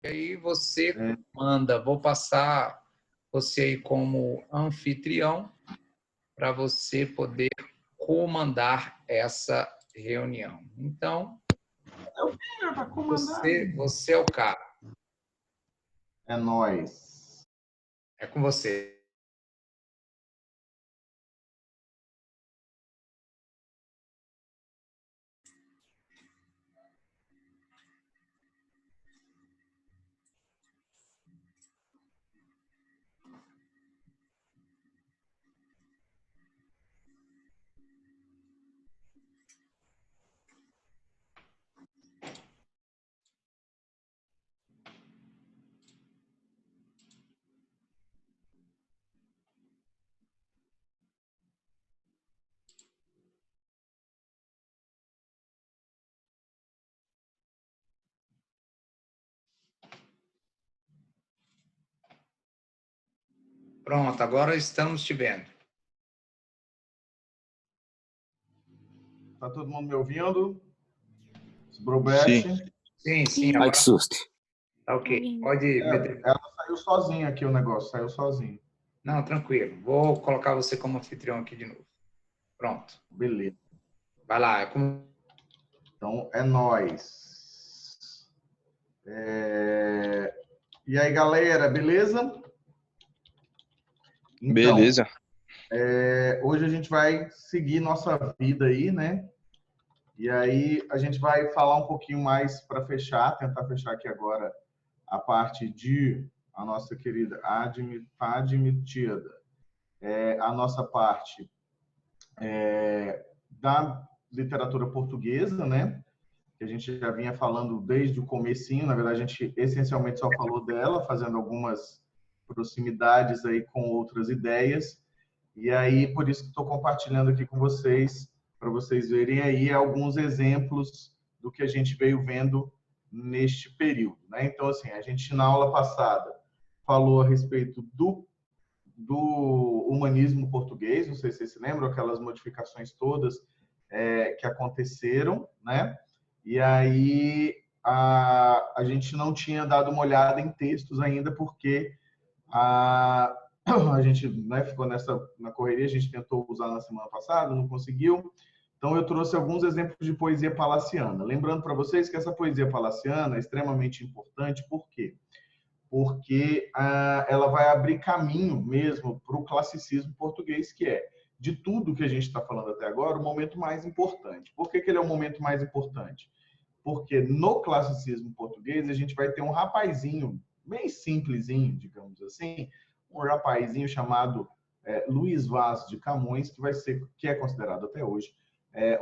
E aí você É. manda, vou passar você aí como anfitrião para você poder comandar essa reunião. Então, Eu quero para comandar. você é o cara. É nóis. É com você. Pronto, agora estamos te vendo. Tá todo mundo me ouvindo? Brobete? Sim, Sim. agora Ai, que susto. tá ok. Pode meter. Ela saiu sozinha aqui o negócio, saiu sozinho. Não, tranquilo. Vou colocar você como anfitrião aqui de novo. Pronto. Beleza. Vai lá. É com... Então, é nóis. E aí, galera, beleza? Então, Beleza. hoje a gente vai seguir nossa vida aí, né? E aí a gente vai falar um pouquinho mais para fechar, tentar fechar aqui agora a parte de a nossa querida admitida, a nossa parte da literatura portuguesa, né? Que a gente já vinha falando desde o comecinho, na verdade a gente essencialmente só falou dela, fazendo algumas proximidades aí com outras ideias. E aí por isso que estou compartilhando aqui com vocês, para vocês verem aí alguns exemplos do que a gente veio vendo neste período, né? Então assim, a gente na aula passada falou a respeito do humanismo português, não sei se vocês se lembram, aquelas modificações todas que aconteceram, né? E aí a gente não tinha dado uma olhada em textos ainda, porque a gente, né, ficou na correria, a gente tentou usar na semana passada, não conseguiu. Então eu trouxe alguns exemplos de poesia palaciana. Lembrando para vocês que essa poesia palaciana é extremamente importante, por quê? Porque ela vai abrir caminho mesmo para o classicismo português, que é, de tudo que a gente está falando até agora, o momento mais importante. Por que ele é o momento mais importante? Porque no classicismo português a gente vai ter um rapazinho, bem simplesinho, digamos assim, um rapazinho chamado Luís Vaz de Camões, que é considerado até hoje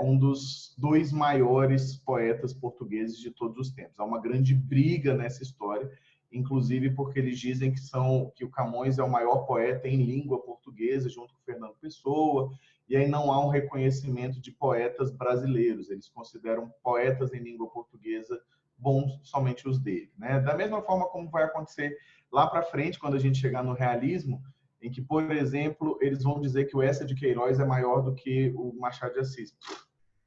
um dos dois maiores poetas portugueses de todos os tempos. Há uma grande briga nessa história, inclusive porque eles dizem que o Camões é o maior poeta em língua portuguesa, junto com Fernando Pessoa, e aí não há um reconhecimento de poetas brasileiros. Eles consideram poetas em língua portuguesa bons somente os dele, né? Da mesma forma como vai acontecer lá para frente, quando a gente chegar no realismo, em que, por exemplo, eles vão dizer que o Eça de Queiroz é maior do que o Machado de Assis.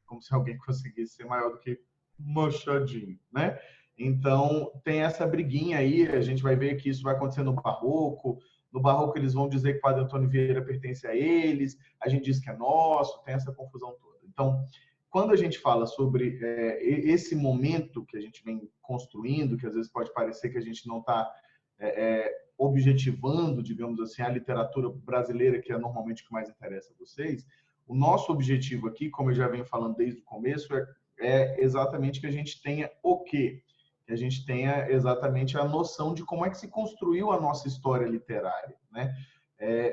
Como se alguém conseguisse ser maior do que Machadinho, né? Então, tem essa briguinha aí, a gente vai ver que isso vai acontecer no Barroco. No Barroco, eles vão dizer que o Padre Antônio Vieira pertence a eles, a gente diz que é nosso, tem essa confusão toda. Então, quando a gente fala sobre esse momento que a gente vem construindo, que às vezes pode parecer que a gente não está objetivando, digamos assim, a literatura brasileira, que é normalmente o que mais interessa a vocês, o nosso objetivo aqui, como eu já venho falando desde o começo, é exatamente que a gente tenha o quê? Que a gente tenha exatamente a noção de como é que se construiu a nossa história literária, né?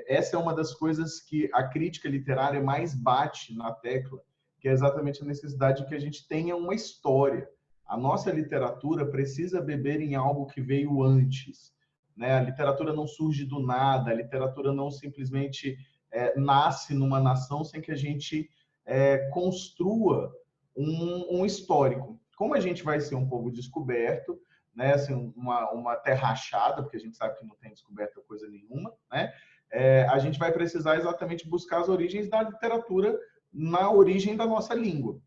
Essa é uma das coisas que a crítica literária mais bate na tecla, que é exatamente a necessidade de que a gente tenha uma história. A nossa literatura precisa beber em algo que veio antes, né? A literatura não surge do nada, a literatura não simplesmente nasce numa nação sem que a gente construa um histórico. Como a gente vai ser um povo descoberto, né? Assim, uma terra achada, porque a gente sabe que não tem descoberta coisa nenhuma, né? A gente vai precisar exatamente buscar as origens da literatura na origem da nossa língua.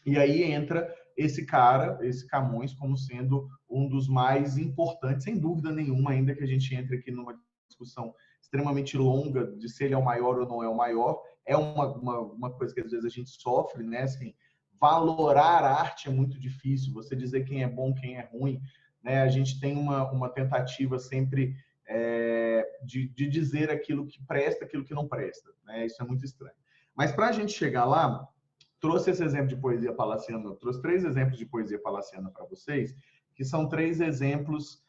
E aí entra esse cara, esse Camões, como sendo um dos mais importantes, sem dúvida nenhuma, ainda que a gente entre aqui numa discussão extremamente longa de se ele é o maior ou não é o maior, é uma coisa que às vezes a gente sofre, né? Assim, valorar a arte é muito difícil, você dizer quem é bom, quem é ruim, né? A gente tem uma tentativa sempre de dizer aquilo que presta, aquilo que não presta, né? Isso é muito estranho. Mas para a gente chegar lá, trouxe esse exemplo de poesia palaciana, eu trouxe 3 exemplos de poesia palaciana para vocês, que são 3 exemplos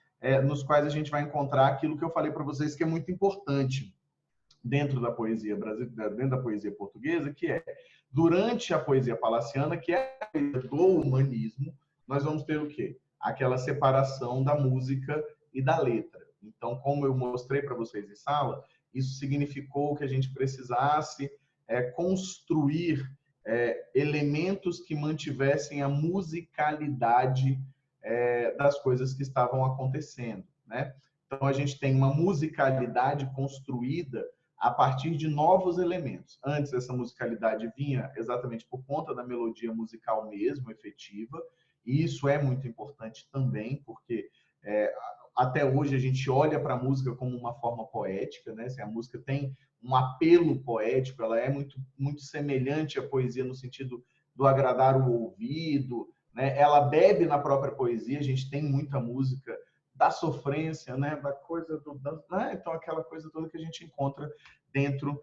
nos quais a gente vai encontrar aquilo que eu falei para vocês que é muito importante dentro da poesia brasileira, dentro da poesia portuguesa, que é durante a poesia palaciana, que é a poesia do humanismo, nós vamos ter o quê? Aquela separação da música e da letra. Então, como eu mostrei para vocês em sala, isso significou que a gente precisasse construir elementos que mantivessem a musicalidade das coisas que estavam acontecendo, né? Então, a gente tem uma musicalidade construída a partir de novos elementos. Antes, essa musicalidade vinha exatamente por conta da melodia musical mesmo, efetiva, e isso é muito importante também, porque até hoje a gente olha para a música como uma forma poética, né? Assim, a música tem um apelo poético, ela é muito, muito semelhante à poesia no sentido do agradar o ouvido, né? Ela bebe na própria poesia, a gente tem muita música da sofrência, né? Da coisa do, né? Então aquela coisa toda que a gente encontra dentro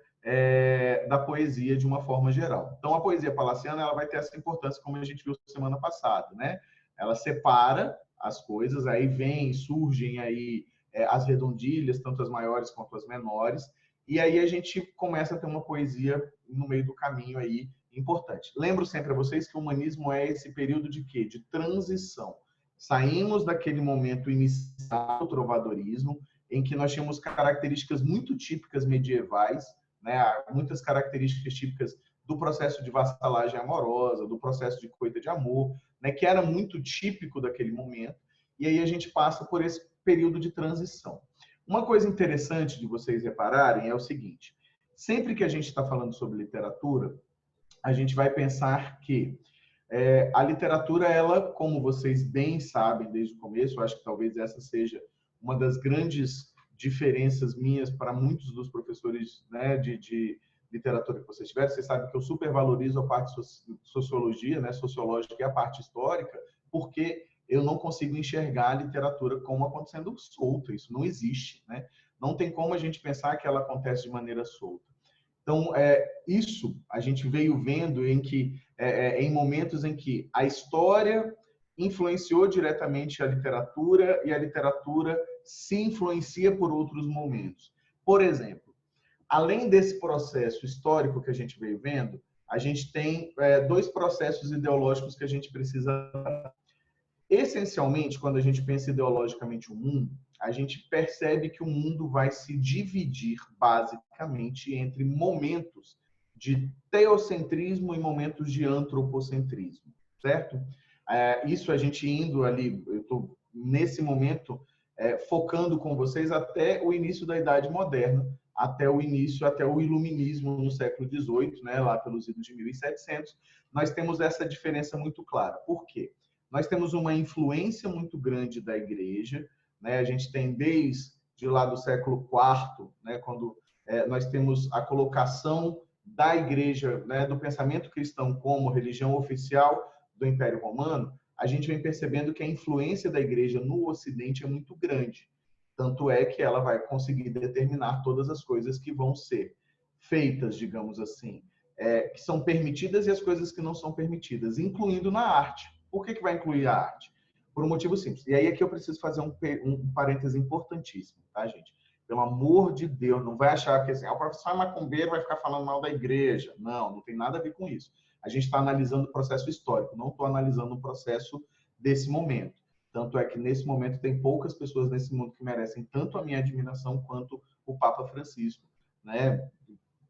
da poesia de uma forma geral. Então a poesia palaciana ela vai ter essa importância como a gente viu semana passada, né? Ela separa as coisas, aí surgem aí as redondilhas, tanto as maiores quanto as menores, e aí a gente começa a ter uma poesia no meio do caminho aí importante. Lembro sempre a vocês que o humanismo é esse período de quê? De transição. Saímos daquele momento inicial do trovadorismo, em que nós tínhamos características muito típicas medievais, né? Muitas características típicas do processo de vassalagem amorosa, do processo de coita de amor, né? Que era muito típico daquele momento, e aí a gente passa por esse período de transição. Uma coisa interessante de vocês repararem é o seguinte, sempre que a gente está falando sobre literatura, a gente vai pensar que a literatura, ela, como vocês bem sabem desde o começo, eu acho que talvez essa seja uma das grandes diferenças minhas para muitos dos professores, né, de literatura que vocês tiveram. Vocês sabem que eu supervalorizo a parte sociologia, né, sociológica e a parte histórica, porque eu não consigo enxergar a literatura como acontecendo solta. Isso não existe, né? Não tem como a gente pensar que ela acontece de maneira solta. Então, isso a gente veio vendo em momentos em que a história influenciou diretamente a literatura e a literatura se influencia por outros momentos. Por exemplo, além desse processo histórico que a gente veio vendo, a gente tem 2 processos ideológicos que a gente precisa. Essencialmente, quando a gente pensa ideologicamente o mundo, a gente percebe que o mundo vai se dividir basicamente entre momentos de teocentrismo e momentos de antropocentrismo, certo? Isso a gente indo ali, eu estou nesse momento focando com vocês até o início da Idade Moderna, até o Iluminismo no século XVIII, né, lá pelos idos de 1700, nós temos essa diferença muito clara. Por quê? Nós temos uma influência muito grande da igreja, né? A gente tem desde lá do século IV, né? Quando nós temos a colocação da igreja, né? Do pensamento cristão como religião oficial do Império Romano, a gente vem percebendo que a influência da igreja no Ocidente é muito grande. Tanto é que ela vai conseguir determinar todas as coisas que vão ser feitas, digamos assim, que são permitidas e as coisas que não são permitidas, incluindo na arte. Por que vai incluir a arte? Por um motivo simples. E aí aqui eu preciso fazer um parêntese importantíssimo, tá, gente? Pelo amor de Deus, não vai achar que assim, o professor é macumbeiro, vai ficar falando mal da igreja. Não, não tem nada a ver com isso. A gente está analisando o processo histórico, não estou analisando o processo desse momento. Tanto é que nesse momento tem poucas pessoas nesse mundo que merecem tanto a minha admiração quanto o Papa Francisco, né?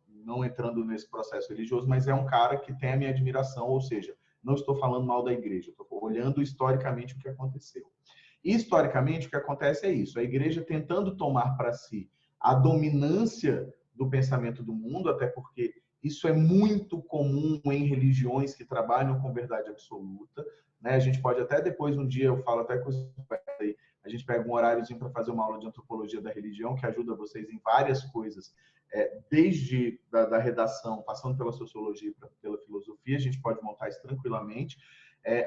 Não entrando nesse processo religioso, mas é um cara que tem a minha admiração, ou seja, não estou falando mal da igreja, estou olhando historicamente o que aconteceu. Historicamente, o que acontece é isso, a igreja tentando tomar para si a dominância do pensamento do mundo, até porque isso é muito comum em religiões que trabalham com verdade absoluta, né? A gente pode até depois, um dia, eu falo até com os aí, a gente pega um horáriozinho para fazer uma aula de antropologia da religião, que ajuda vocês em várias coisas, desde da redação, passando pela sociologia, pela filosofia, a gente pode montar isso tranquilamente.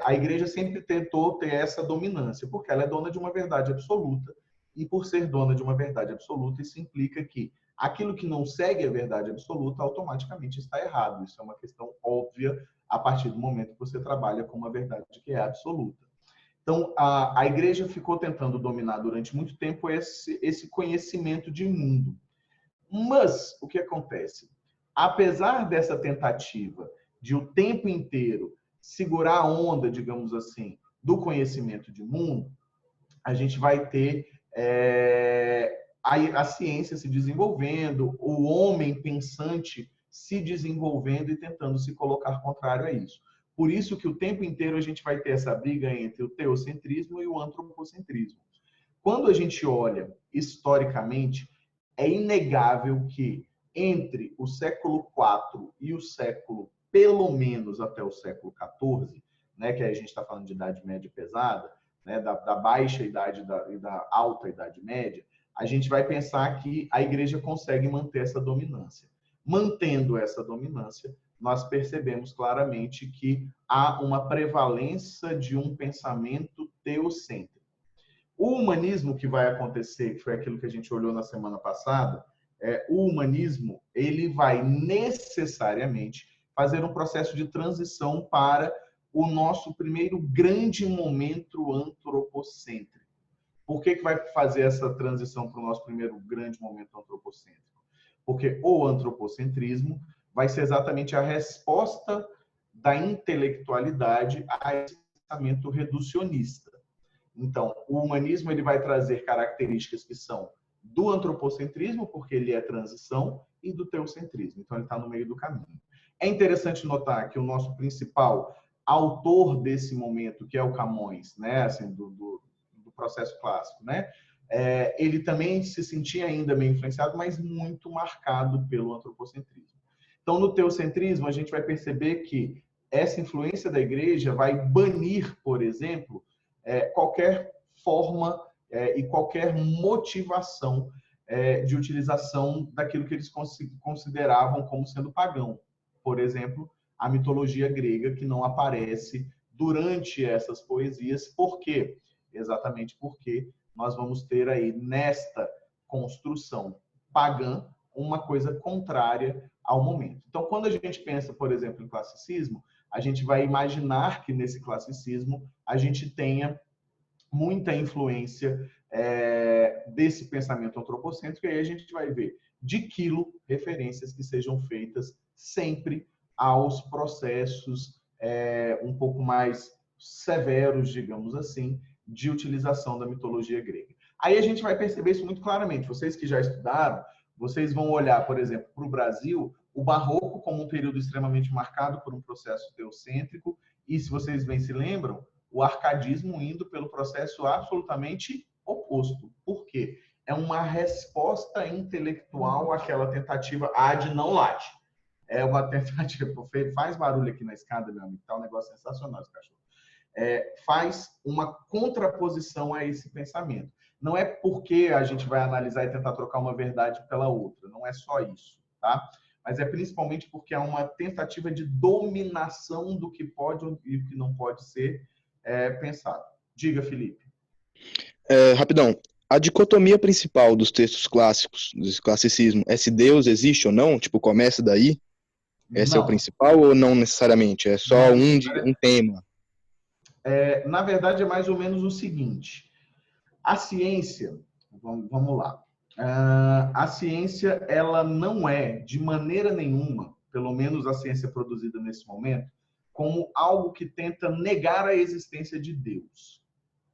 A igreja sempre tentou ter essa dominância, porque ela é dona de uma verdade absoluta, e por ser dona de uma verdade absoluta, isso implica que aquilo que não segue a verdade absoluta automaticamente está errado. Isso é uma questão óbvia a partir do momento que você trabalha com uma verdade que é absoluta. Então, a igreja ficou tentando dominar durante muito tempo esse conhecimento de mundo. Mas, o que acontece? Apesar dessa tentativa de o tempo inteiro segurar a onda, digamos assim, do conhecimento de mundo, a gente vai ter a ciência se desenvolvendo, o homem pensante se desenvolvendo e tentando se colocar contrário a isso. Por isso que o tempo inteiro a gente vai ter essa briga entre o teocentrismo e o antropocentrismo. Quando a gente olha historicamente, é inegável que entre o século IV e o século, pelo menos até o século XIV, né, que aí a gente está falando de Idade Média pesada, né, da baixa idade e da alta Idade Média, a gente vai pensar que a igreja consegue manter essa dominância. Mantendo essa dominância, nós percebemos claramente que há uma prevalência de um pensamento teocêntrico. O humanismo que vai acontecer, que foi aquilo que a gente olhou na semana passada, o humanismo ele vai necessariamente fazer um processo de transição para o nosso primeiro grande momento antropocêntrico. Por que vai fazer essa transição para o nosso primeiro grande momento antropocêntrico? Porque o antropocentrismo vai ser exatamente a resposta da intelectualidade a esse pensamento reducionista. Então, o humanismo ele vai trazer características que são do antropocentrismo, porque ele é transição, e do teocentrismo. Então, ele está no meio do caminho. É interessante notar que o nosso principal autor desse momento, que é o Camões, né, assim, do processo clássico, né, ele também se sentia ainda meio influenciado, mas muito marcado pelo antropocentrismo. Então, no teocentrismo, a gente vai perceber que essa influência da igreja vai banir, por exemplo, qualquer forma e qualquer motivação de utilização daquilo que eles consideravam como sendo pagão. Por exemplo, a mitologia grega, que não aparece durante essas poesias. Por quê? Exatamente porque nós vamos ter aí, nesta construção pagã, uma coisa contrária ao momento. Então, quando a gente pensa, por exemplo, em classicismo, a gente vai imaginar que nesse classicismo a gente tenha muita influência desse pensamento antropocêntrico, e aí a gente vai ver de quilo referências que sejam feitas sempre aos processos um pouco mais severos, digamos assim, de utilização da mitologia grega. Aí a gente vai perceber isso muito claramente. Vocês que já estudaram, vocês vão olhar, por exemplo, para o Brasil, o Barroco como um período extremamente marcado por um processo teocêntrico, e se vocês bem se lembram, o arcadismo indo pelo processo absolutamente oposto. Por quê? É uma resposta intelectual àquela tentativa ad não late. É uma tentativa, faz barulho aqui na escada, meu amigo, tá um negócio sensacional esse cachorro. Faz uma contraposição a esse pensamento. Não é porque a gente vai analisar e tentar trocar uma verdade pela outra, não é só isso, tá? Mas é principalmente porque há uma tentativa de dominação do que pode e o que não pode ser pensado. Diga, Felipe. Rapidão, a dicotomia principal dos textos clássicos, do classicismo, é se Deus existe ou não? Tipo, começa daí? Esse é o principal ou não necessariamente? É só um tema? Na verdade, é mais ou menos o seguinte. A ciência, vamos lá. A ciência, ela não é, de maneira nenhuma, pelo menos a ciência produzida nesse momento, como algo que tenta negar a existência de Deus.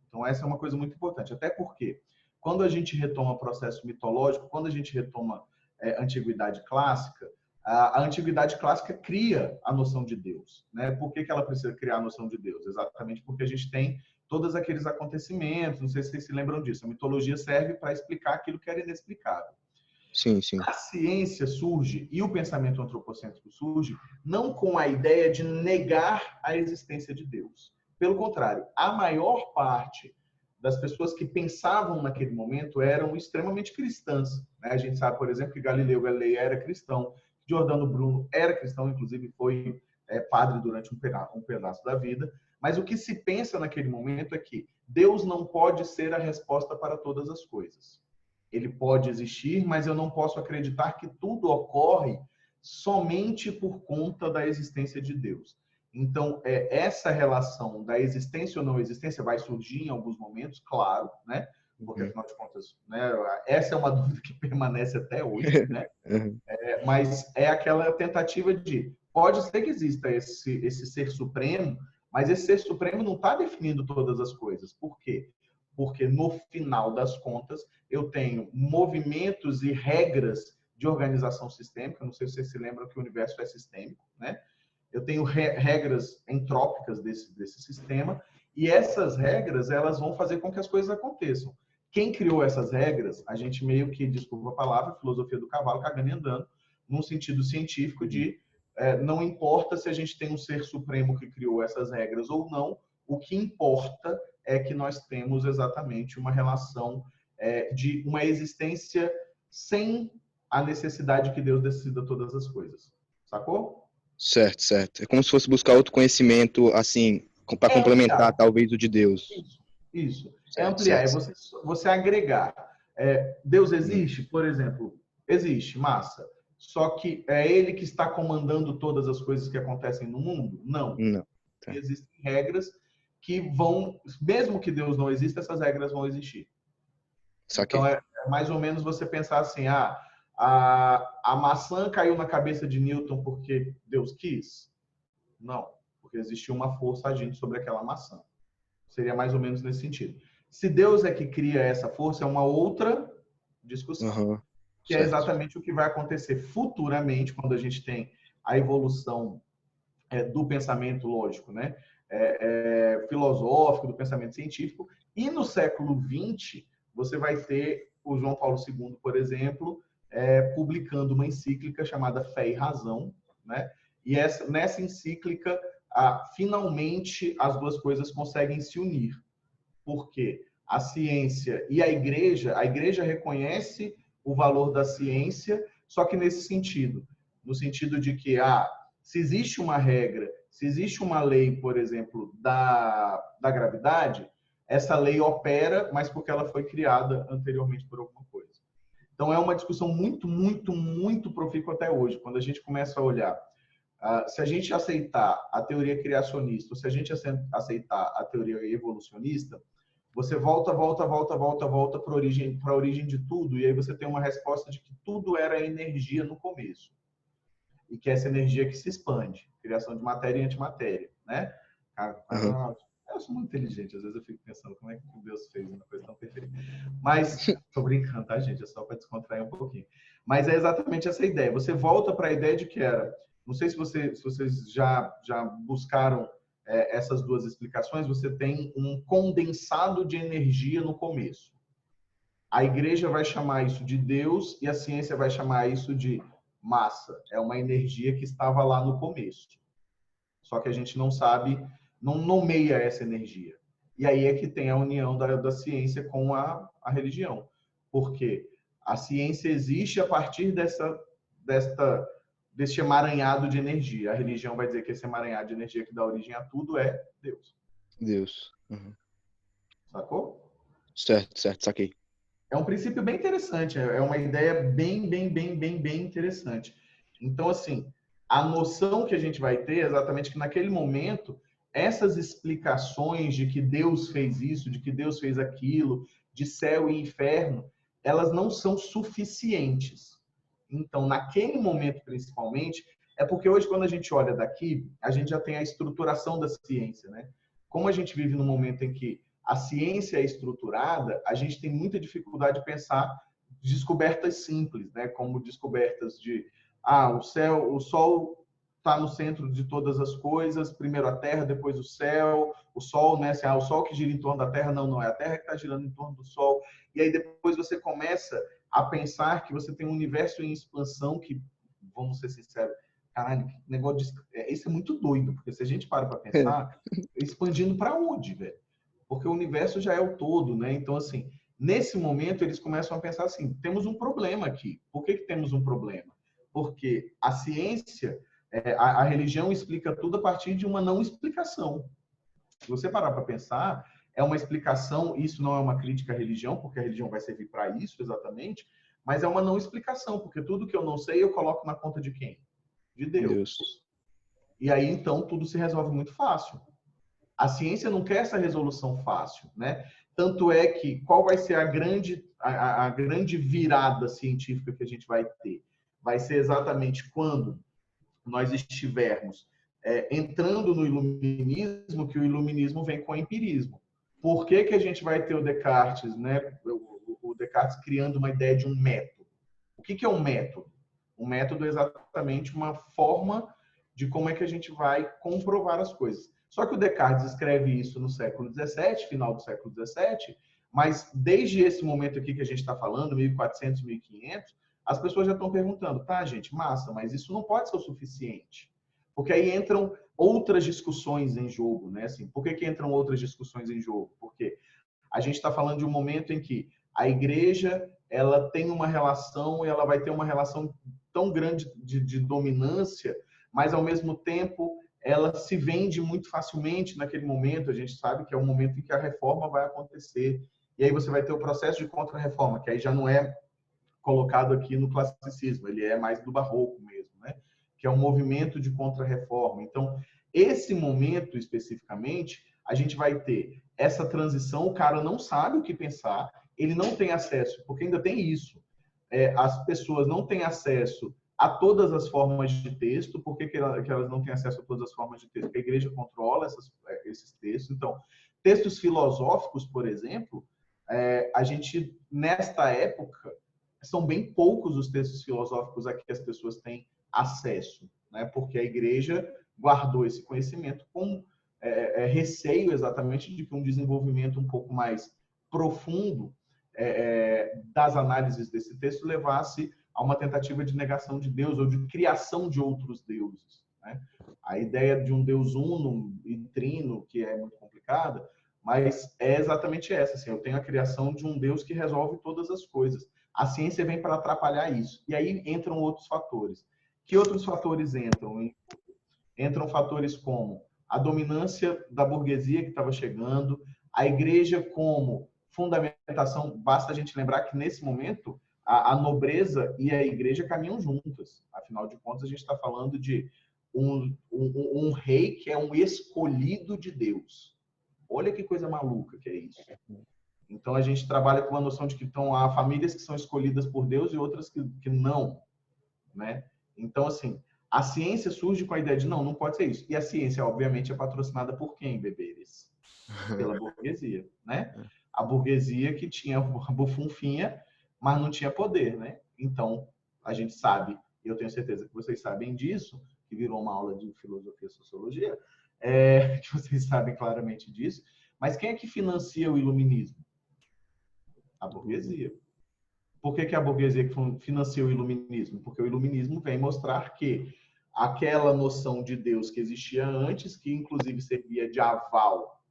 Então, essa é uma coisa muito importante. Até porque, quando a gente retoma processo mitológico, quando a gente retoma a antiguidade clássica, a antiguidade clássica cria a noção de Deus, né? Por que ela precisa criar a noção de Deus? Exatamente porque a gente tem todos aqueles acontecimentos, não sei se vocês se lembram disso, a mitologia serve para explicar aquilo que era inexplicável. Sim, sim. A ciência surge e o pensamento antropocêntrico surge não com a ideia de negar a existência de Deus, Pelo contrário, a maior parte das pessoas que pensavam naquele momento eram extremamente cristãs, né? A gente sabe, por exemplo, que Galileu Galilei era cristão, Giordano Bruno era cristão, inclusive foi padre durante um pedaço da vida. Mas o que se pensa naquele momento é que Deus não pode ser a resposta para todas as coisas. Ele pode existir, mas eu não posso acreditar que tudo ocorre somente por conta da existência de Deus. Então, essa relação da existência ou não existência vai surgir em alguns momentos, claro, né? Porque, afinal de contas, né, essa é uma dúvida que permanece até hoje, né? Mas é aquela tentativa de, pode ser que exista esse ser supremo, mas esse ser supremo não está definindo todas as coisas. Por quê? Porque, no final das contas, eu tenho movimentos e regras de organização sistêmica. Não sei se vocês se lembram que o universo é sistêmico, né? Eu tenho regras entrópicas desse sistema, e essas regras elas vão fazer com que as coisas aconteçam. Quem criou essas regras, a gente meio que, desculpa a palavra, filosofia do cavalo cagando e andando, num sentido científico de não importa se a gente tem um ser supremo que criou essas regras ou não, o que importa é que nós temos exatamente uma relação de uma existência sem a necessidade que Deus decida todas as coisas. Sacou? Certo, certo. É como se fosse buscar outro conhecimento, assim, para complementar, talvez, o de Deus. Isso. Certo, ampliar, certo. Você agregar. Deus existe? Por exemplo, existe, massa. Só que é ele que está comandando todas as coisas que acontecem no mundo? Não. Não. Tá. Existem regras que vão, mesmo que Deus não exista, essas regras vão existir. Saquei. Então, é mais ou menos você pensar assim, a maçã caiu na cabeça de Newton porque Deus quis? Não, porque existiu uma força agindo sobre aquela maçã. Seria mais ou menos nesse sentido. Se Deus é que cria essa força, é uma outra discussão. Que é exatamente o que vai acontecer futuramente, quando a gente tem a evolução do pensamento lógico, né? Filosófico, do pensamento científico. E no século XX, você vai ter o João Paulo II, por exemplo, publicando uma encíclica chamada Fé e Razão, né? E nessa encíclica, finalmente, as duas coisas conseguem se unir. Por quê? A ciência e a igreja reconhece o valor da ciência, só que nesse sentido, no sentido de que se existe uma regra, se existe uma lei, por exemplo, da gravidade, essa lei opera, mas porque ela foi criada anteriormente por alguma coisa. Então, é uma discussão muito, muito, muito profícua até hoje. Quando a gente começa a olhar, se a gente aceitar a teoria criacionista, ou se a gente aceitar a teoria evolucionista, você volta para a origem de tudo, e aí você tem uma resposta de que tudo era energia no começo. E que essa energia que se expande, criação de matéria e antimatéria, né? Eu sou muito inteligente, às vezes eu fico pensando como é que Deus fez uma coisa tão perfeita. Mas, tô brincando, tá, gente? É só para descontrair um pouquinho. Mas é exatamente essa ideia. Você volta para a ideia de que não sei se vocês já buscaram essas duas explicações, você tem um condensado de energia no começo. A igreja vai chamar isso de Deus e a ciência vai chamar isso de massa. É uma energia que estava lá no começo. Só que a gente não sabe, não nomeia essa energia. E aí é que tem a união da ciência com a religião. Porque a ciência existe a partir deste emaranhado de energia. A religião vai dizer que esse emaranhado de energia que dá origem a tudo é Deus. Deus. Sacou? Certo, saquei. É um princípio bem interessante, é uma ideia bem interessante. Então, assim, a noção que a gente vai ter é exatamente que naquele momento, essas explicações de que Deus fez isso, de que Deus fez aquilo, de céu e inferno, elas não são suficientes. Então, naquele momento, principalmente, é porque hoje, quando a gente olha daqui, a gente já tem a estruturação da ciência, né? Como a gente vive num momento em que a ciência é estruturada, a gente tem muita dificuldade de pensar descobertas simples, né? Como descobertas de o Sol está no centro de todas as coisas, primeiro a Terra, depois o céu, o Sol, né? Assim, o Sol que gira em torno da Terra, não é a Terra que está girando em torno do Sol. E aí depois você começa a pensar que você tem um universo em expansão que, vamos ser sinceros, Caralho, que negócio isso é muito doido, porque se a gente para pensar, expandindo para onde, velho? Porque o universo já é o todo, né? Então, assim, nesse momento eles começam a pensar assim, temos um problema aqui. Por que temos um problema? Porque a ciência, a religião explica tudo a partir de uma não explicação. Se você parar para pensar, é uma explicação, isso não é uma crítica à religião, porque a religião vai servir para isso exatamente, mas é uma não explicação, porque tudo que eu não sei eu coloco na conta de quem? De Deus. Deus. E aí, então, tudo se resolve muito fácil. A ciência não quer essa resolução fácil, né? Tanto é que, qual vai ser a grande virada científica que a gente vai ter? Vai ser exatamente quando nós estivermos entrando no iluminismo, que o iluminismo vem com o empirismo. Por que a gente vai ter o Descartes, né? O Descartes criando uma ideia de um método. O que é um método? Um método é exatamente uma forma de como é que a gente vai comprovar as coisas. Só que o Descartes escreve isso no século XVII, final do século XVII, mas desde esse momento aqui que a gente está falando, 1400, 1500, as pessoas já estão perguntando, tá, gente, massa, mas isso não pode ser o suficiente. Porque aí entram outras discussões em jogo, né? Assim, por que entram outras discussões em jogo? Porque a gente está falando de um momento em que a igreja ela tem uma relação e ela vai ter uma relação tão grande de dominância, mas ao mesmo tempo ela se vende muito facilmente naquele momento. A gente sabe que é o momento em que a reforma vai acontecer. E aí você vai ter o processo de contra-reforma, que aí já não é colocado aqui no classicismo, ele é mais do barroco mesmo, né? Que é um movimento de contra-reforma. Então, esse momento especificamente, a gente vai ter essa transição, o cara não sabe o que pensar, ele não tem acesso, porque ainda tem isso. As pessoas não têm acesso a todas as formas de texto. Por que elas não têm acesso a todas as formas de texto? Porque a igreja controla esses textos. Então, textos filosóficos, por exemplo, a gente, nesta época, são bem poucos os textos filosóficos a que as pessoas têm acesso, né? Porque a igreja guardou esse conhecimento com receio exatamente de que um desenvolvimento um pouco mais profundo das análises desse texto levasse a uma tentativa de negação de Deus ou de criação de outros deuses, né? A ideia de um Deus uno e trino, que é muito complicada, mas é exatamente essa. Assim, eu tenho a criação de um Deus que resolve todas as coisas. A ciência vem para atrapalhar isso. E aí entram outros fatores. Que outros fatores entram? Entram fatores como a dominância da burguesia que estava chegando, a igreja como fundamentação. Basta a gente lembrar que, nesse momento, a nobreza e a igreja caminham juntas. Afinal de contas, a gente está falando de um rei que é um escolhido de Deus. Olha que coisa maluca que é isso. Então, a gente trabalha com uma noção de que há famílias que são escolhidas por Deus e outras que não, né? Então, assim, a ciência surge com a ideia de não pode ser isso. E a ciência, obviamente, é patrocinada por quem, bebês? Pela burguesia, né? A burguesia que tinha a bufunfinha, mas não tinha poder, né? Então, a gente sabe, e eu tenho certeza que vocês sabem disso, que virou uma aula de filosofia e sociologia, que vocês sabem claramente disso, mas quem é que financia o iluminismo? A burguesia. Por que a burguesia financia o iluminismo? Porque o iluminismo vem mostrar que aquela noção de Deus que existia antes, que inclusive servia de aval,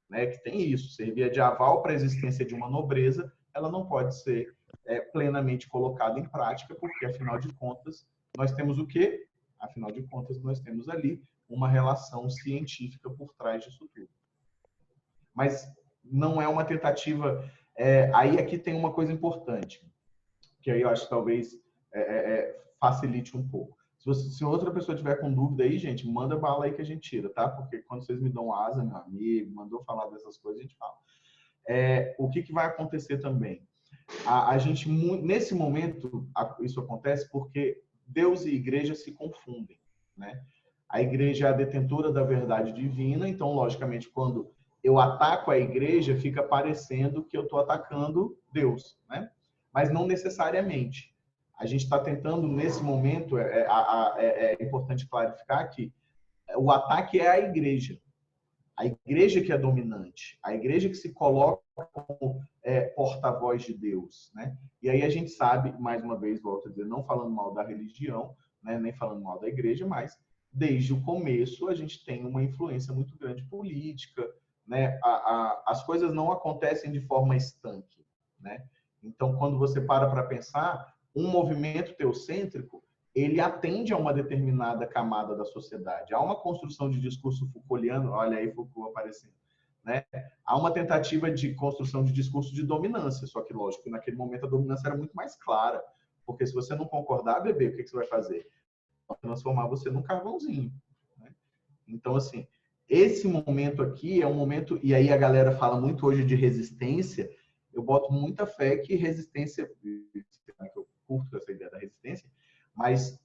né, que tem isso, servia de aval para a existência de uma nobreza, ela não pode ser plenamente colocada em prática, porque, afinal de contas, nós temos o quê? Afinal de contas, nós temos ali uma relação científica por trás disso tudo. Mas não é uma tentativa... aí aqui tem uma coisa importante, que aí eu acho que talvez facilite um pouco. Se outra pessoa tiver com dúvida aí, gente, manda bala aí que a gente tira, tá? Porque quando vocês me dão asa, meu amigo, mandou falar dessas coisas, a gente fala. O que vai acontecer também? A gente, nesse momento, isso acontece porque Deus e igreja se confundem, né? A igreja é a detentora da verdade divina, então, logicamente, quando eu ataco a igreja, fica parecendo que eu estou atacando Deus, né? Mas não necessariamente. A gente está tentando, nesse momento, é importante clarificar que o ataque é a igreja. A igreja que é dominante. A igreja que se coloca como porta-voz de Deus, né? E aí a gente sabe, mais uma vez, volto a dizer, não falando mal da religião, né? Nem falando mal da igreja, mas desde o começo a gente tem uma influência muito grande política, né? As coisas não acontecem de forma estanque, né? Então, quando você para pensar, um movimento teocêntrico, ele atende a uma determinada camada da sociedade. Há uma construção de discurso Foucaultiano, olha aí Foucault aparecendo, né? Há uma tentativa de construção de discurso de dominância, só que, lógico, que naquele momento a dominância era muito mais clara, porque se você não concordar, bebê, o que você vai fazer? Transformar você num carvãozinho, né? Então, assim, esse momento aqui é um momento, e aí a galera fala muito hoje de resistência, eu boto muita fé que resistência, eu curto essa ideia da resistência, mas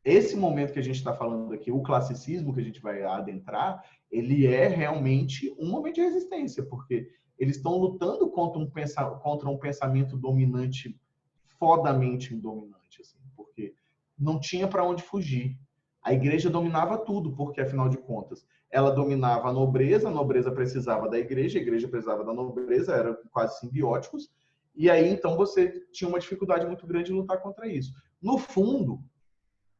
esse momento que a gente está falando aqui, o classicismo que a gente vai adentrar, ele é realmente um momento de resistência, porque eles estão lutando contra um pensamento dominante, fodamente dominante, assim, porque não tinha para onde fugir. A igreja dominava tudo, porque, afinal de contas, ela dominava a nobreza precisava da igreja, a igreja precisava da nobreza, eram quase simbióticos, e aí, então, você tinha uma dificuldade muito grande de lutar contra isso. No fundo,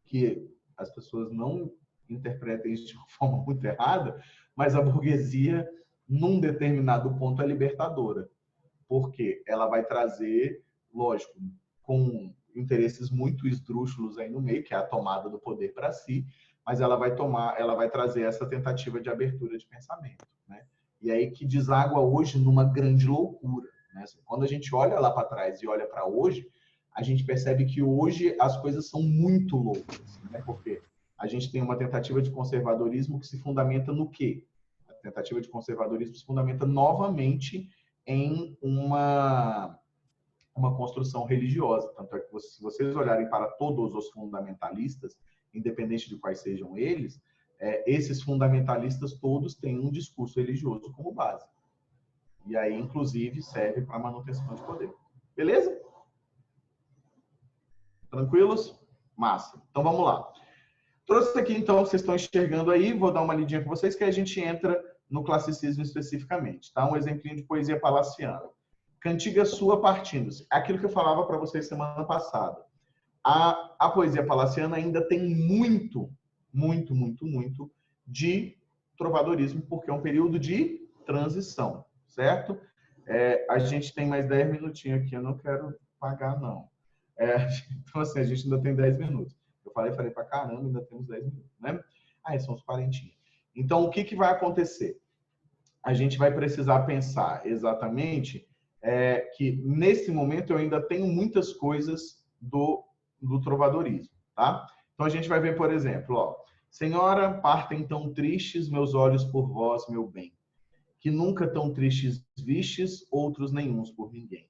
que as pessoas não interpretem isso de uma forma muito errada, mas a burguesia, num determinado ponto, é libertadora, porque ela vai trazer, lógico, com interesses muito esdrúxulos aí no meio, que é a tomada do poder para si, mas ela vai trazer essa tentativa de abertura de pensamento, né? E aí que deságua hoje numa grande loucura, né? Quando a gente olha lá para trás e olha para hoje, a gente percebe que hoje as coisas são muito loucas, né? Porque a gente tem uma tentativa de conservadorismo que se fundamenta no quê? A tentativa de conservadorismo se fundamenta novamente em uma construção religiosa. Tanto é que, se vocês olharem para todos os fundamentalistas, independente de quais sejam eles, esses fundamentalistas todos têm um discurso religioso como base. E aí, inclusive, serve para a manutenção de poder. Beleza? Tranquilos? Massa. Então, vamos lá. Trouxe aqui, então, vocês estão enxergando aí, vou dar uma lidinha com vocês, que a gente entra no classicismo especificamente. Tá? Um exemplinho de poesia palaciana. Cantiga sua partindo-se. Aquilo que eu falava para vocês semana passada. A poesia palaciana ainda tem muito de trovadorismo, porque é um período de transição, certo? A gente tem mais 10 minutinhos aqui, eu não quero pagar, não. Então, assim, a gente ainda tem 10 minutos. Eu falei para caramba, ainda temos 10 minutos, né? Aí são os quarentinhos. Então, o que vai acontecer? A gente vai precisar pensar exatamente que, nesse momento, eu ainda tenho muitas coisas do trovadorismo, tá? Então, a gente vai ver, por exemplo, ó, Senhora, partem tão tristes meus olhos por vós, meu bem, que nunca tão tristes vistes, outros nenhuns por ninguém.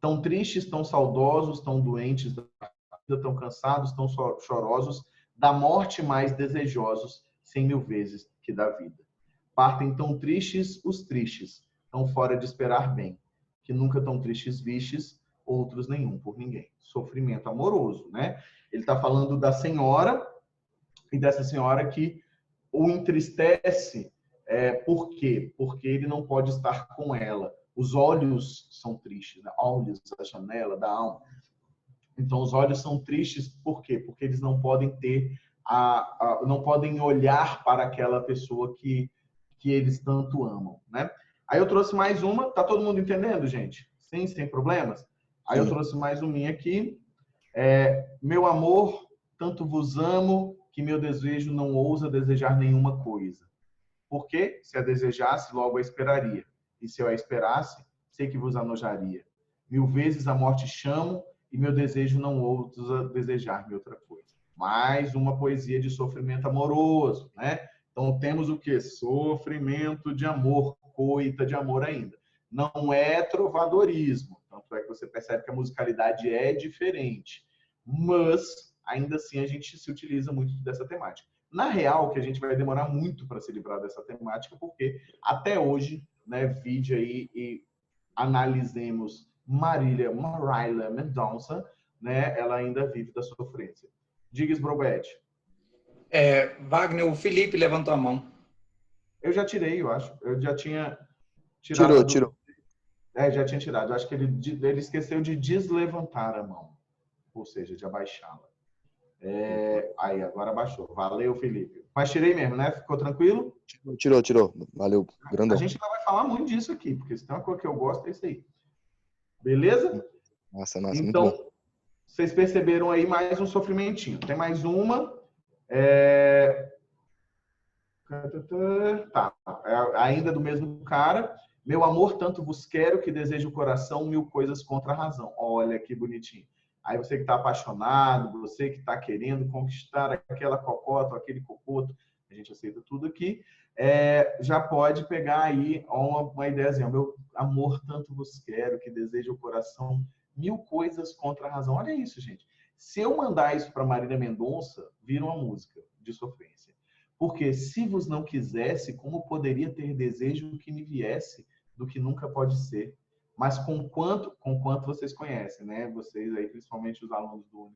Tão tristes, tão saudosos, tão doentes da vida, tão cansados, tão chorosos, da morte mais desejosos, 100.000 vezes que da vida. Partem tão tristes os tristes, tão fora de esperar bem, que nunca tão tristes vistes, outros nenhum por ninguém. Sofrimento amoroso, né? Ele está falando da senhora, e dessa senhora que o entristece. Por quê? Porque ele não pode estar com ela. Os olhos são tristes, né? Olhos da janela, da alma. Então, os olhos são tristes, por quê? Porque eles não podem ter, não podem olhar para aquela pessoa que eles tanto amam, né? Aí eu trouxe mais uma, tá todo mundo entendendo, gente? Sim, sem problemas? Aí eu trouxe mais uma aqui. Meu amor, tanto vos amo, que meu desejo não ousa desejar nenhuma coisa. Porque, se a desejasse, logo a esperaria. E se eu a esperasse, sei que vos anojaria. 1000 vezes a morte chamo, e meu desejo não ousa desejar-me outra coisa. Mais uma poesia de sofrimento amoroso, né? Então, temos o quê? Sofrimento de amor, coita de amor ainda. Não é trovadorismo. Tanto é que você percebe que a musicalidade é diferente. Mas, ainda assim, a gente se utiliza muito dessa temática. Na real, que a gente vai demorar muito para se livrar dessa temática, porque até hoje, né, vide aí e analisemos Marília Mendonça, né, ela ainda vive da sofrência. Diga, Brobete. Wagner, o Felipe levantou a mão. Eu já tirei, eu acho. Eu já tinha tirado. Tirou. Já tinha tirado. Eu acho que ele esqueceu de deslevantar a mão. Ou seja, de abaixá-la. Aí, agora baixou. Valeu, Felipe. Mas tirei mesmo, né? Ficou tranquilo? Tirou. Valeu, grandão. A gente não vai falar muito disso aqui, porque se tem uma coisa que eu gosto, é isso aí. Beleza? Massa, muito Então, bom. vocês perceberam aí mais um sofrimentinho. Tem mais uma. Tá. Ainda do mesmo cara. Meu amor, tanto vos quero que desejo o coração, mil coisas contra a razão. Olha que bonitinho. Aí você que está apaixonado, você que está querendo conquistar aquela cocota, aquele cocoto, a gente aceita tudo aqui, já pode pegar aí uma ideiazinha. Meu amor, tanto vos quero que desejo o coração, mil coisas contra a razão. Olha isso, gente. Se eu mandar isso para Marília Mendonça, vira uma música de sofrência. Porque se vos não quisesse, como poderia ter desejo que me viesse do que nunca pode ser? Mas com quanto vocês conhecem, né? Vocês aí, principalmente os alunos do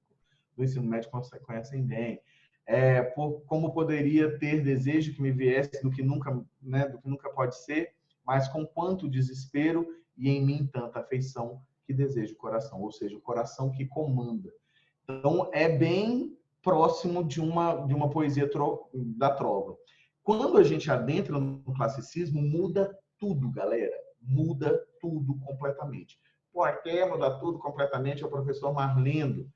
ensino médio, conhecem bem. Como poderia ter desejo que me viesse do que nunca, né? Do que nunca pode ser? Mas com quanto desespero e em mim tanta afeição que desejo o coração, ou seja, o coração que comanda. Então, é bem próximo de uma poesia da trova. Quando a gente adentra no classicismo, muda tudo, galera. Muda tudo completamente. Pô, quer mudar tudo completamente é o professor Marlindo.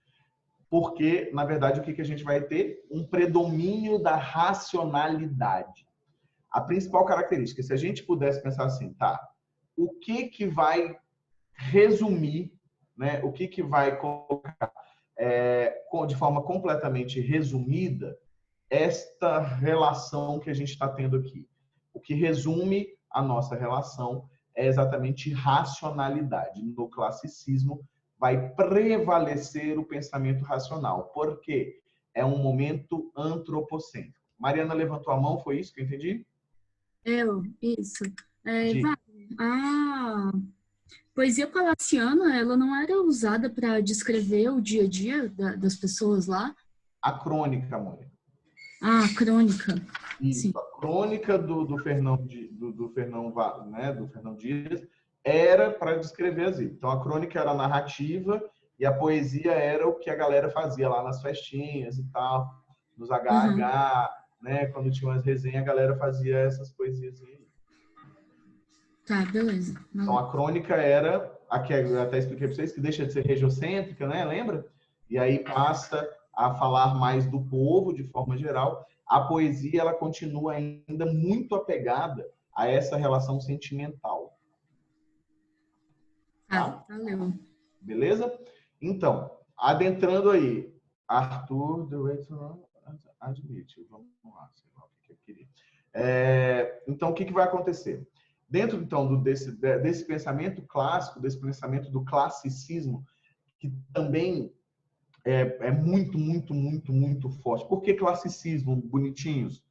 Porque, na verdade, o que a gente vai ter? Um predomínio da racionalidade. A principal característica, se a gente pudesse pensar assim, tá, o que vai resumir, né? O que vai colocar de forma completamente resumida esta relação que a gente está tendo aqui. O que resume a nossa relação é exatamente racionalidade. No classicismo, vai prevalecer o pensamento racional, porque é um momento antropocêntrico. Mariana levantou a mão, foi isso que eu entendi? Isso. A poesia palaciana, ela não era usada para descrever o dia a dia das pessoas lá? A crônica, Mônica. A crônica. Isso, sim. a crônica do Fernão Dias era para descrever as vidas. Então, a crônica era a narrativa e a poesia era o que a galera fazia lá nas festinhas e tal, nos HH, né? Quando tinha umas resenhas, a galera fazia essas poesias aí. Tá, beleza. Então, a crônica era, aqui eu até expliquei para vocês, que deixa de ser regiocêntrica, né? Lembra? E aí passa a falar mais do povo, de forma geral. A poesia, ela continua ainda muito apegada a essa relação sentimental. Tá? Valeu. Beleza? Então, adentrando aí, Arthur, admite. Vamos lá, sei lá o que eu queria. Então, o que vai acontecer? Dentro, então, desse pensamento clássico, desse pensamento do classicismo, que também é muito, muito, muito, muito forte. Por que classicismo, bonitinhos?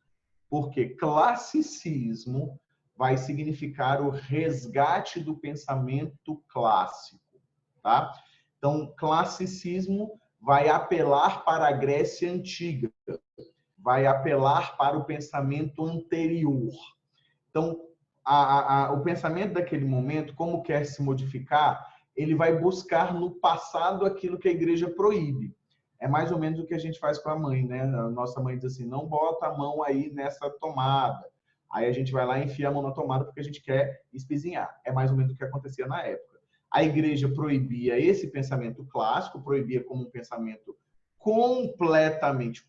Porque classicismo vai significar o resgate do pensamento clássico, tá? Então, classicismo vai apelar para a Grécia Antiga, vai apelar para o pensamento anterior. Então, o pensamento daquele momento, como quer se modificar, ele vai buscar no passado aquilo que a igreja proíbe. É mais ou menos o que a gente faz com a mãe, né? A nossa mãe diz assim, não bota a mão aí nessa tomada. Aí a gente vai lá e enfia a mão na tomada porque a gente quer espizinhar. É mais ou menos o que acontecia na época. A igreja proibia esse pensamento clássico, proibia como um pensamento completamente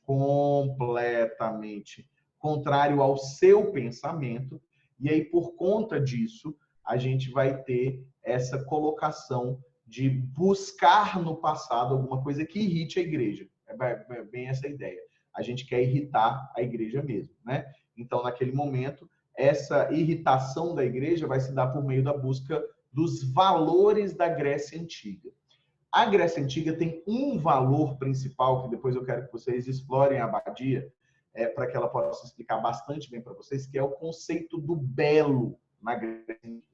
contrário ao seu pensamento. E aí, por conta disso, a gente vai ter essa colocação de buscar no passado alguma coisa que irrite a igreja. É bem essa ideia. A gente quer irritar a igreja mesmo, né? Então, naquele momento, essa irritação da igreja vai se dar por meio da busca dos valores da Grécia Antiga. A Grécia Antiga tem um valor principal, que depois eu quero que vocês explorem a Abadia, para que ela possa explicar bastante bem para vocês, que é o conceito do belo na Grécia Antiga.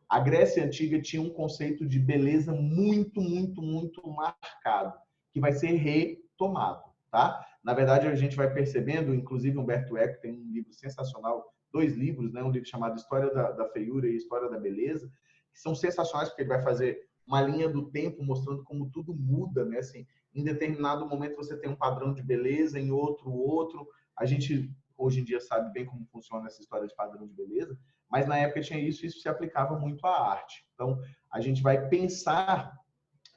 A Grécia Antiga tinha um conceito de beleza muito, muito, muito marcado, que vai ser retomado, tá? Na verdade, a gente vai percebendo, inclusive Humberto Eco tem um livro sensacional, 2 livros, né? Um livro chamado História da Feiura e História da Beleza, que são sensacionais, porque ele vai fazer uma linha do tempo mostrando como tudo muda, né? Assim, em determinado momento você tem um padrão de beleza, em outro. A gente hoje em dia sabe bem como funciona essa história de padrão de beleza, mas na época tinha isso, e isso se aplicava muito à arte. Então, a gente vai pensar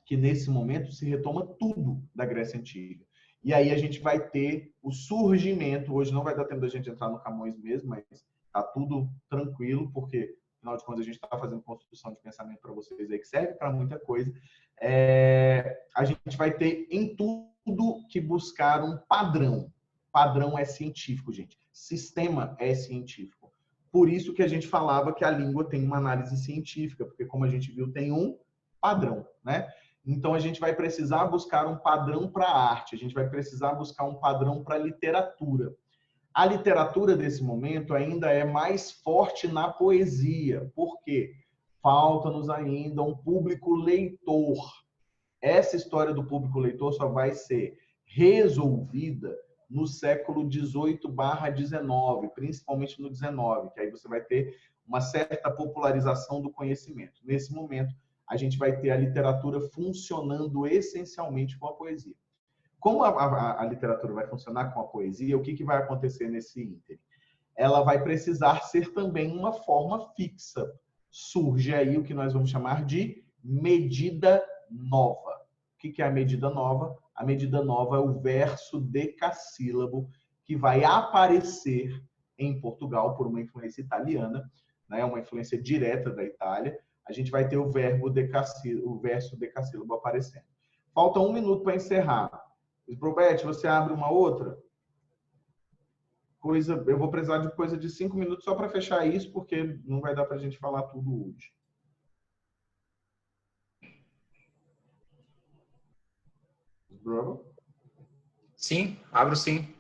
que nesse momento se retoma tudo da Grécia Antiga. E aí a gente vai ter o surgimento, hoje não vai dar tempo da gente entrar no Camões mesmo, mas tá tudo tranquilo, porque, afinal de contas, a gente está fazendo construção de pensamento para vocês aí, que serve para muita coisa. A gente vai ter em tudo que buscar um padrão. Padrão é científico, gente. Sistema é científico. Por isso que a gente falava que a língua tem uma análise científica, porque, como a gente viu, tem um padrão, né? Então, a gente vai precisar buscar um padrão para a arte, a gente vai precisar buscar um padrão para a literatura. A literatura desse momento ainda é mais forte na poesia, porque falta-nos ainda um público leitor. Essa história do público leitor só vai ser resolvida no século 18/19, principalmente no 19, que aí você vai ter uma certa popularização do conhecimento. Nesse momento, a gente vai ter a literatura funcionando essencialmente com a poesia. Como a literatura vai funcionar com a poesia, o que vai acontecer nesse ínterim? Ela vai precisar ser também uma forma fixa. Surge aí o que nós vamos chamar de medida nova. O que é a medida nova? A medida nova é o verso decassílabo que vai aparecer em Portugal por uma influência italiana, né? Uma influência direta da Itália. A gente vai ter o verso decassílabo aparecendo. Falta 1 minuto para encerrar. Brobete, você abre uma outra? Eu vou precisar de coisa de 5 minutos só para fechar isso, porque não vai dar para a gente falar tudo hoje. Bruno? Sim, abro sim.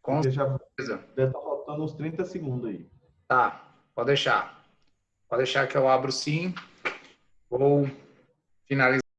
Com certeza. Deve estar faltando uns 30 segundos aí. Tá, pode deixar. Pode deixar que eu abro sim. Vou finalizar.